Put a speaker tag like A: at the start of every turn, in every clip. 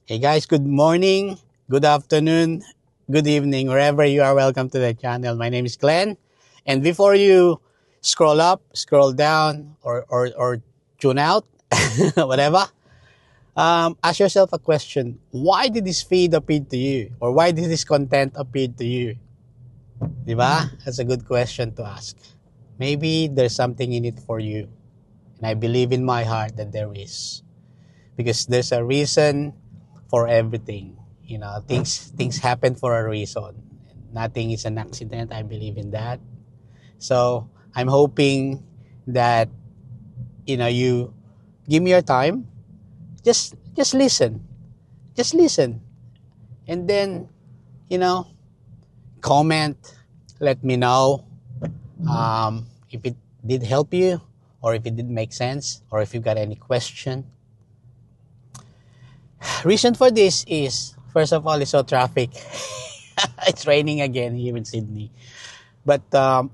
A: Hey guys, good morning, good afternoon, good evening, wherever you are. Welcome to the channel. My name is Glenn. And before you scroll up, scroll down, or tune out, whatever, ask yourself a question. Why did this feed appeal to you? Or why did this content appeal to you? Diba? That's a good question to ask. Maybe there's something in it for you. And I believe in my heart that there is. Because there's a reason for everything. Things happen for a reason. Nothing is an accident. I believe in that. So I'm hoping that you give me your time. Just listen. Just listen. And then, you know, comment, let me know if it did help you, or if it did make sense, or if you got any question. Reason for this is, first of all, it's so traffic. It's raining again here in Sydney. But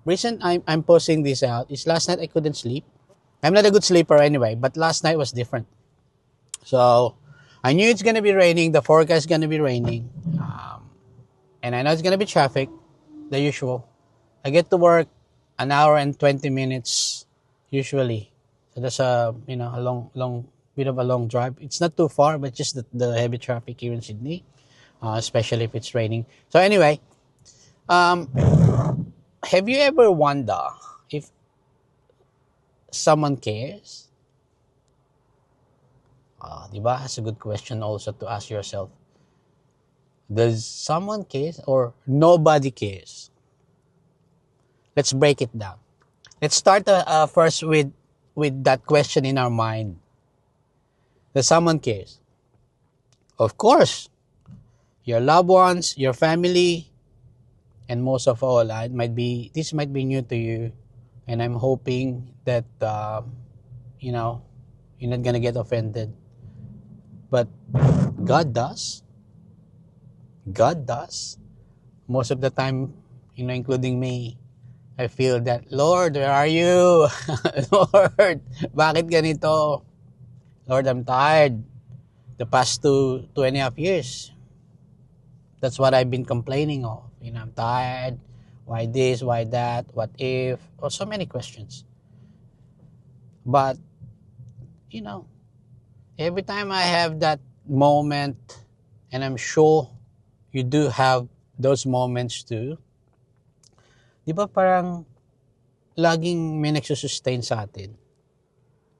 A: reason I'm posting this out is last night I couldn't sleep. I'm not a good sleeper anyway, but last night was different. So I knew it's gonna be raining. The forecast is gonna be raining, and I know it's gonna be traffic, the usual. I get to work an hour and 20 minutes usually. So that's a long bit of a long drive. It's not too far, but just the heavy traffic here in Sydney, especially if it's raining. So anyway, um, have you ever wondered if someone cares? Diba? That's a good question also to ask yourself. Does someone cares or nobody cares? Let's break it down. Let's start first with that question in our mind. Does someone cares? Of course, your loved ones, your family, and most of all, this might be new to you, and I'm hoping that you know you're not gonna get offended. But God does. God does. Most of the time, including me, I feel that, Lord, where are you? Lord, bakit ganito? Lord, I'm tired. The past two and a half years, that's what I've been complaining of. I'm tired. Why this? Why that? What if? Oh, so many questions. But, you know, every time I have that moment, and I'm sure you do have those moments too, di ba parang laging may nagsusustain sa atin.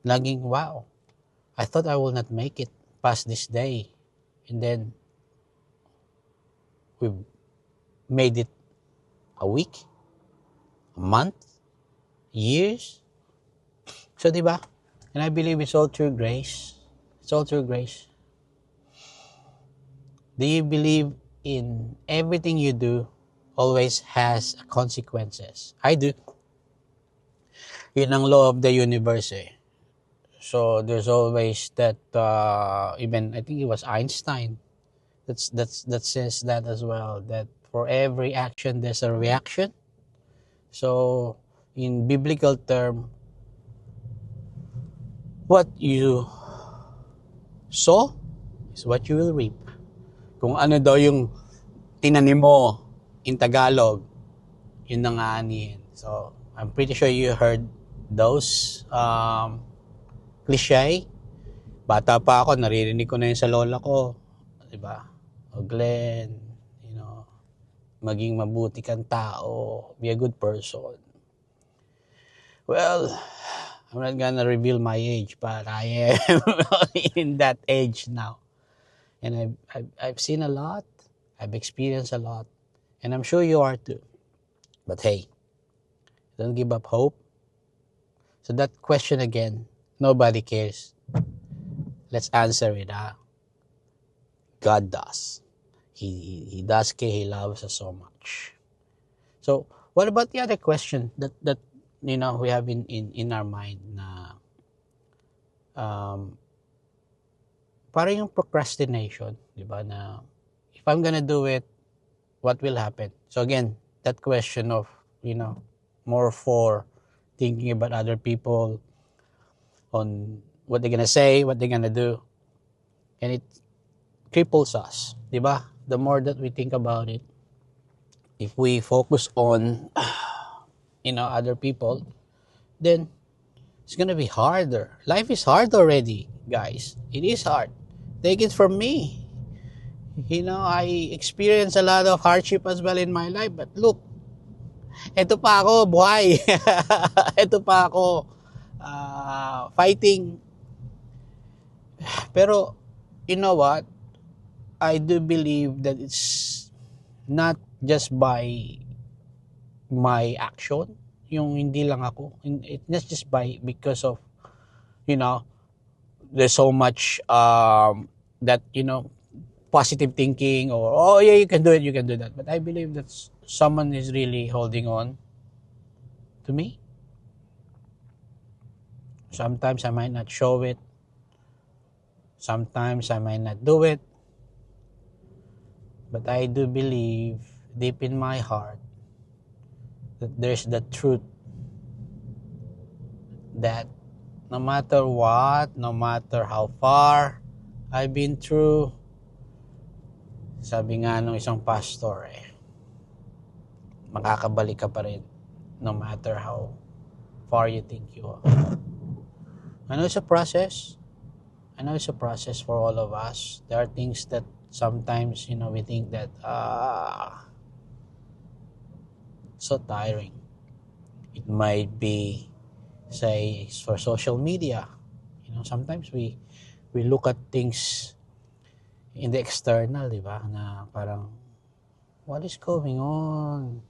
A: Laging, wow, I thought I will not make it past this day. And then, we've made it a week, a month, years. So, di ba? And I believe it's all through grace. It's all through grace. Do you believe in everything you do always has consequences? I do. Yun ang law of the universe eh. So there's always that even I think it was Einstein that says that as well, that for every action there's a reaction. So in biblical term, what you sow is what you will reap. Kung ano daw yung tinanim mo in Tagalog, yun ang aanihin. So I'm pretty sure you heard those cliche. Bata pa ako, naririnig ko na yun sa lola ko. Diba? O Glenn, maging mabuti kang tao, be a good person. Well, I'm not gonna reveal my age, but I am in that age now. And I've seen a lot, I've experienced a lot, and I'm sure you are too. But hey, don't give up hope. So that question again, nobody cares. Let's answer it. God does. He does care. He loves us so much. So what about the other question that we have in our mind na parang yung procrastination, di ba, na if I'm gonna do it, what will happen? So again, that question of more for thinking about other people, on what they're gonna say, what they're gonna do, and cripples us, di ba? The more that we think about it, if we focus on, other people, then it's gonna be harder. Life is hard already, guys. It is hard. Take it from me. I experienced a lot of hardship as well in my life. But look, eto pa ako, buhay. Eto pa ako, fighting. Pero, you know what? I do believe that it's not just by my action, yung hindi lang ako. It's not just because of, you know, there's so much that, positive thinking, or, oh yeah, you can do it, you can do that. But I believe that someone is really holding on to me. Sometimes I might not show it. Sometimes I might not do it. But I do believe deep in my heart that there's the truth that no matter what, no matter how far I've been through, sabi nga nung isang pastor, makakabalik ka pa rin no matter how far you think you are. I know it's a process. I know it's a process for all of us. There are things that sometimes, we think that, so tiring. It might be, say, for social media. Sometimes we look at things in the external, di ba? Na parang, what is going on?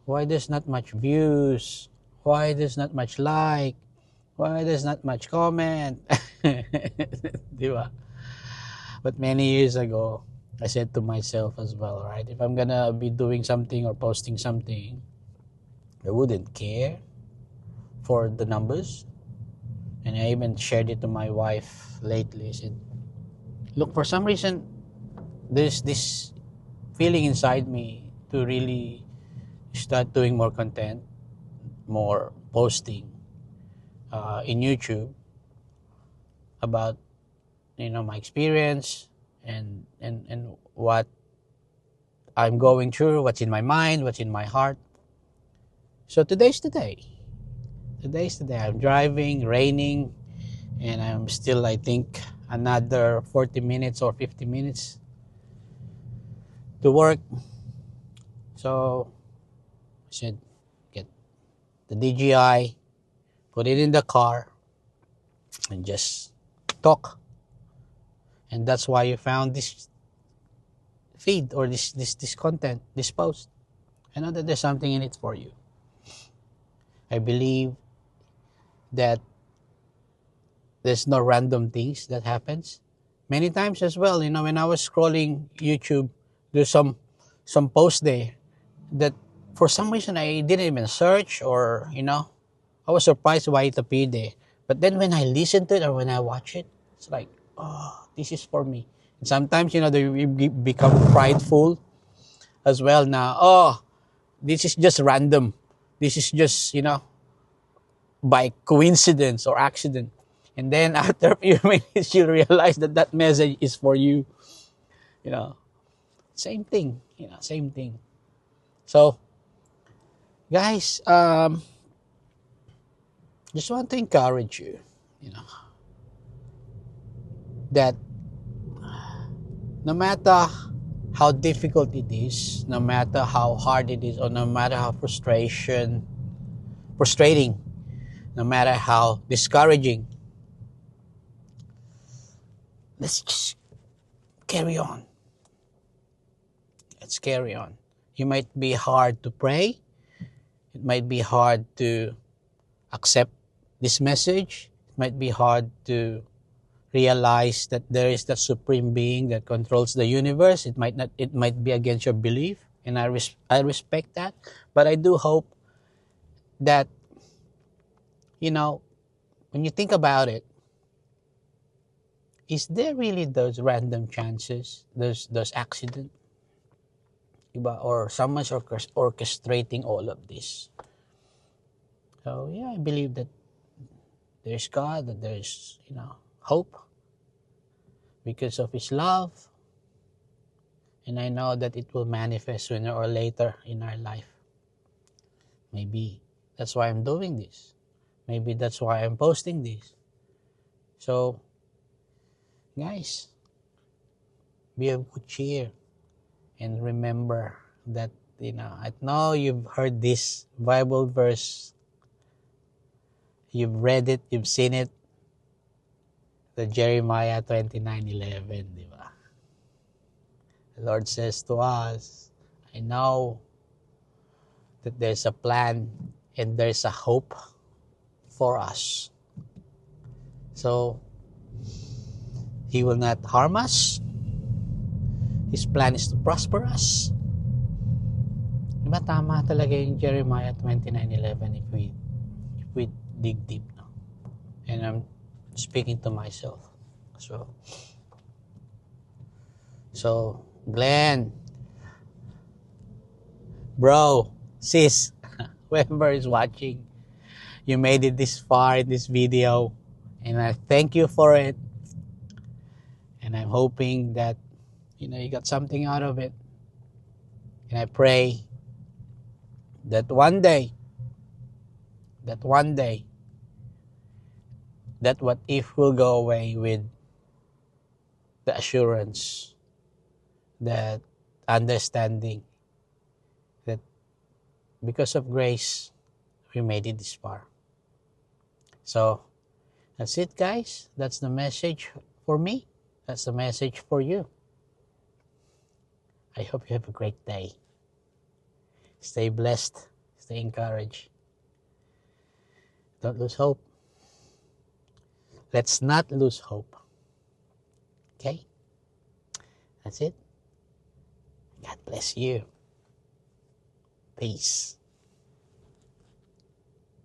A: Why there's not much views? Why there's not much like? Why there's not much comment? Di ba? But many years ago, I said to myself as well, right? If I'm gonna be doing something or posting something, I wouldn't care for the numbers. And I even shared it to my wife lately. I said, look, for some reason, there's this feeling inside me to really start doing more content, more posting in YouTube about, my experience and what I'm going through, what's in my mind, what's in my heart. So today's the day. Today's the day. I'm driving, raining, and I'm still, I think, another 40 minutes or 50 minutes to work. So I said, get the DJI, put it in the car, and just talk. And that's why you found this feed or this content, this post. I know that there's something in it for you. I believe that there's no random things that happens. Many times as well, when I was scrolling YouTube, there's some post there that for some reason I didn't even search, or, I was surprised why it appeared there. But then when I listen to it or when I watch it, it's like, oh, this is for me. And sometimes, we become prideful as well now. Oh, this is just random. This is just, by coincidence or accident. And then after a few minutes, you realize that message is for you. Same thing. Same thing. So, guys, just want to encourage you, that no matter how difficult it is, no matter how hard it is, or no matter how frustrating, no matter how discouraging, let's just carry on. Let's carry on. It might be hard to pray. It might be hard to accept this message. It might be hard to realize that there is that supreme being that controls the universe. It might be against your belief, and I respect that. But I do hope that, when you think about it, is there really those random chances, those accidents, or someone's orchestrating all of this? So yeah, I believe that there's God, that there's, hope because of His love, And I know that it will manifest sooner or later in our life. Maybe that's why I'm doing this. Maybe that's why I'm posting this. So, guys, be of good cheer. And remember that, I know you've heard this Bible verse. You've read it, you've seen it. The Jeremiah 29:11, di ba? The Lord says to us, I know that there's a plan and there's a hope for us. So, He will not harm us. His plan is to prosper us. Diba tama talaga yung Jeremiah 29:11 if we dig deep, no? And I'm speaking to myself. So Glenn, bro, sis, whoever is watching, you made it this far in this video, and I thank you for it. And I'm hoping that you got something out of it. And I pray that one day, that what if will go away with the assurance, that understanding that because of grace, we made it this far. So that's it, guys. That's the message for me. That's the message for you. I hope you have a great day. Stay blessed. Stay encouraged. Don't lose hope. Let's not lose hope. Okay? That's it. God bless you. Peace.